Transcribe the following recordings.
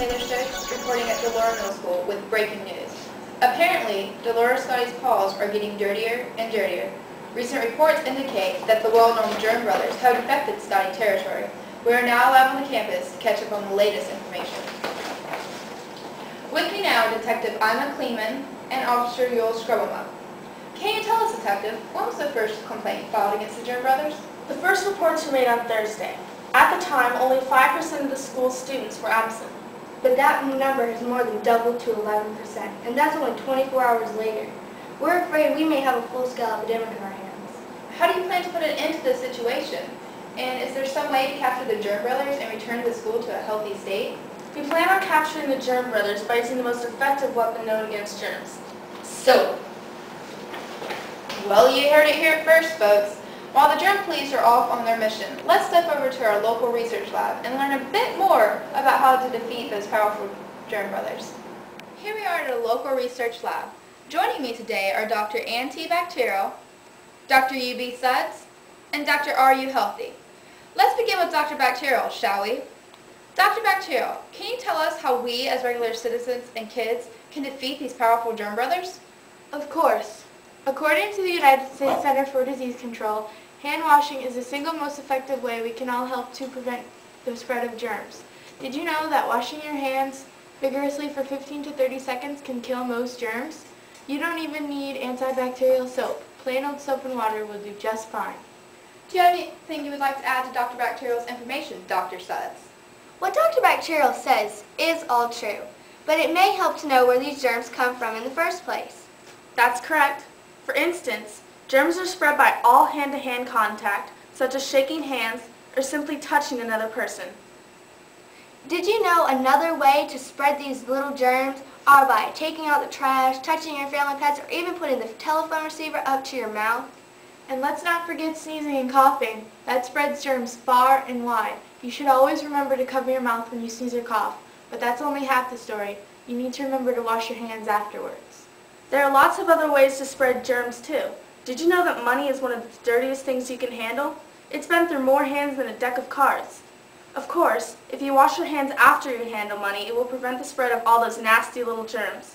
Taylor Stokes, reporting at DeLaura Middle School with breaking news. Apparently, DeLaura Scotty's paws are getting dirtier and dirtier. Recent reports indicate that the well-known Germ brothers have infected Scotty territory. We are now live on the campus to catch up on the latest information. With me now, Detective Ima Kleeman and Officer Yul Scrubblema. Can you tell us, Detective, when was the first complaint filed against the Germ brothers? The first reports were made on Thursday. At the time, only 5% of the school's students were absent. But that number has more than doubled to 11%, and that's only 24 hours later. We're afraid we may have a full-scale epidemic in our hands. How do you plan to put an end to this situation? And is there some way to capture the Germ brothers and return the school to a healthy state? We plan on capturing the Germ brothers by using the most effective weapon known against germs: soap. Well, you heard it here first, folks. While the Germ police are off on their mission, let's step over to our local research lab and learn a bit more about how to defeat those powerful Germ brothers. Here we are at a local research lab. Joining me today are Dr. Ann T. Bacterial, Dr. U.B. Suds, and Dr. R.U. Healthy. Let's begin with Dr. Bacterial, shall we? Dr. Bacterial, can you tell us how we as regular citizens and kids can defeat these powerful Germ brothers? Of course. According to the United States Center for Disease Control, hand washing is the single most effective way we can all help to prevent the spread of germs. Did you know that washing your hands vigorously for 15 to 30 seconds can kill most germs? You don't even need antibacterial soap. Plain old soap and water will do just fine. Do you have anything you would like to add to Dr. Bacterial's information, Dr. Suds? What Dr. Bacterial says is all true, but it may help to know where these germs come from in the first place. That's correct. For instance, germs are spread by all hand-to-hand contact, such as shaking hands or simply touching another person. Did you know another way to spread these little germs are by taking out the trash, touching your family pets, or even putting the telephone receiver up to your mouth? And let's not forget sneezing and coughing. That spreads germs far and wide. You should always remember to cover your mouth when you sneeze or cough, but that's only half the story. You need to remember to wash your hands afterwards. There are lots of other ways to spread germs too. Did you know that money is one of the dirtiest things you can handle? It's been through more hands than a deck of cards. Of course, if you wash your hands after you handle money, it will prevent the spread of all those nasty little germs.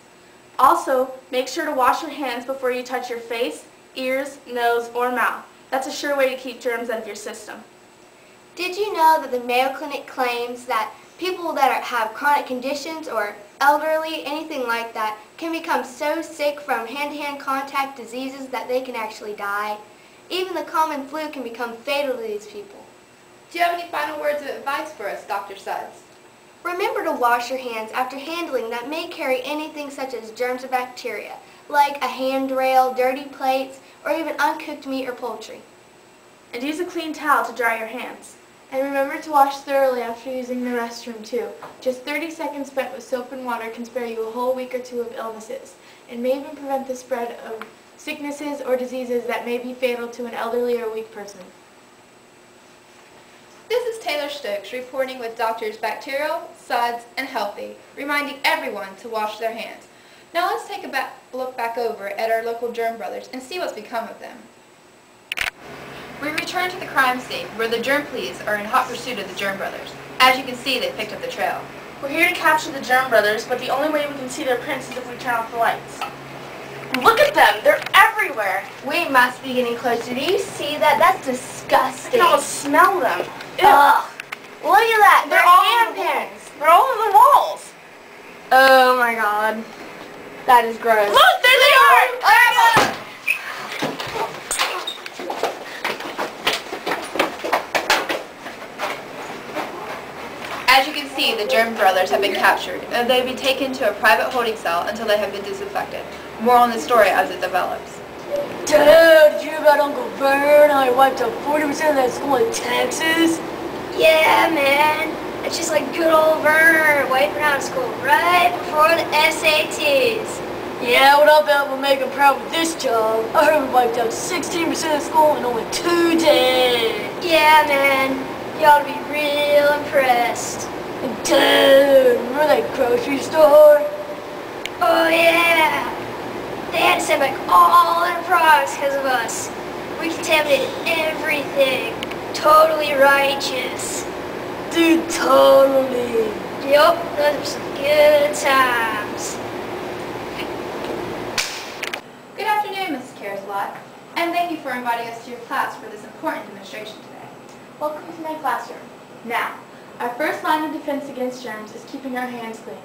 Also, make sure to wash your hands before you touch your face, ears, nose, or mouth. That's a sure way to keep germs out of your system. Did you know that the Mayo Clinic claims that people that have chronic conditions or elderly, anything like that, can become so sick from hand-to-hand contact diseases that they can actually die? Even the common flu can become fatal to these people. Do you have any final words of advice for us, Dr. Suds? Remember to wash your hands after handling that may carry anything such as germs or bacteria, like a handrail, dirty plates, or even uncooked meat or poultry. And use a clean towel to dry your hands. And remember to wash thoroughly after using the restroom too. Just 30 seconds spent with soap and water can spare you a whole week or two of illnesses, and may even prevent the spread of sicknesses or diseases that may be fatal to an elderly or weak person. This is Taylor Stokes reporting with Drs. Bacterial, Suds, and Healthy, reminding everyone to wash their hands. Now let's take a look back over at our local Germ brothers and see what's become of them. We return to the crime scene where the Germ police are in hot pursuit of the Germ brothers. As you can see, they picked up the trail. We're here to capture the Germ brothers, but the only way we can see their prints is if we turn off the lights. Look at them! They're everywhere! We must be getting closer. Do you see that? That's disgusting. I can almost smell them. Ew. Ugh. Look at that. They're They're all handprints. They're all on the walls. Oh my god. That is gross. Look! There they are! As you can see, the Germ brothers have been captured, and they'll be taken to a private holding cell until they have been disinfected. More on the story as it develops. Dude, did you hear about Uncle Vern? How he wiped out 40% of that school in Texas? Yeah, man. It's just like good old Vern wiping out school right before the SATs. Yeah, what I'll bet will make him proud with this job. I heard we wiped out 16% of school in only 2 days. Yeah, man. You ought to be real impressed. And dude, remember that grocery store? Oh, yeah. They had to send back all their products because of us. We contaminated everything. Totally righteous. Dude, totally. Yup, those were some good times. Good afternoon, Mrs. Careslot, and thank you for inviting us to your class for this important demonstration today. Welcome to my classroom. Now, our first line of defense against germs is keeping our hands clean.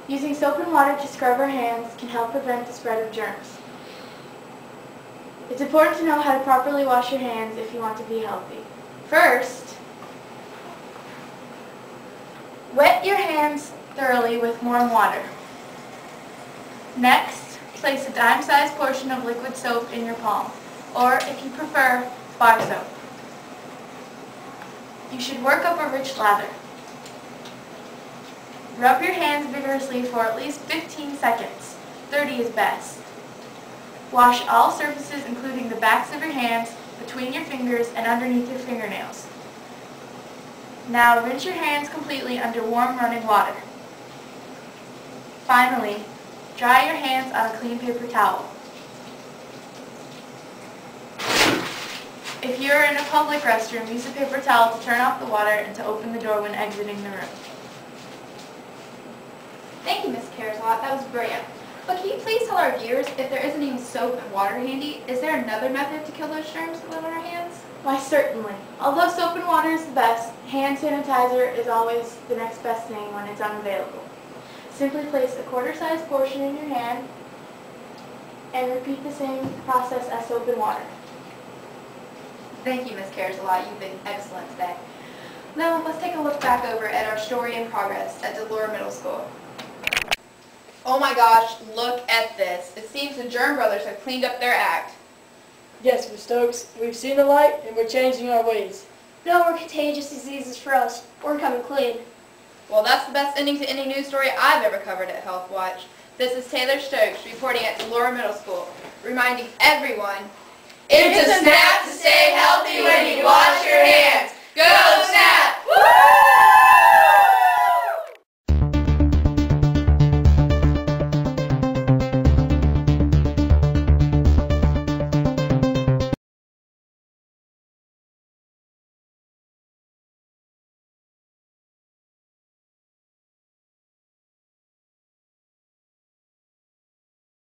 Using soap and water to scrub our hands can help prevent the spread of germs. It's important to know how to properly wash your hands if you want to be healthy. First, wet your hands thoroughly with warm water. Next, place a dime-sized portion of liquid soap in your palm, or if you prefer, bar soap. You should work up a rich lather. Rub your hands vigorously for at least 15 seconds. 30 is best. Wash all surfaces, including the backs of your hands, between your fingers, and underneath your fingernails. Now rinse your hands completely under warm running water. Finally, dry your hands on a clean paper towel. If you're in a public restroom, use a paper towel to turn off the water and to open the door when exiting the room. Thank you, Ms. Careslot. That was brilliant. But can you please tell our viewers, if there isn't even soap and water handy, is there another method to kill those germs that live on our hands? Why, certainly. Although soap and water is the best, hand sanitizer is always the next best thing when it's unavailable. Simply place a quarter-sized portion in your hand and repeat the same process as soap and water. Thank you, Ms. Careslot. You've been excellent today. Now, let's take a look back over at our story in progress at DeLaura Middle School. Oh my gosh, look at this. It seems the Germ Brothers have cleaned up their act. Yes, Miss Stokes, we've seen the light and we're changing our ways. No more contagious diseases for us. We're coming clean. Well, that's the best ending to any news story I've ever covered at Health Watch. This is Taylor Stokes reporting at DeLaura Middle School, reminding everyone, it's a snap to stay healthy when you wash your hands. Go!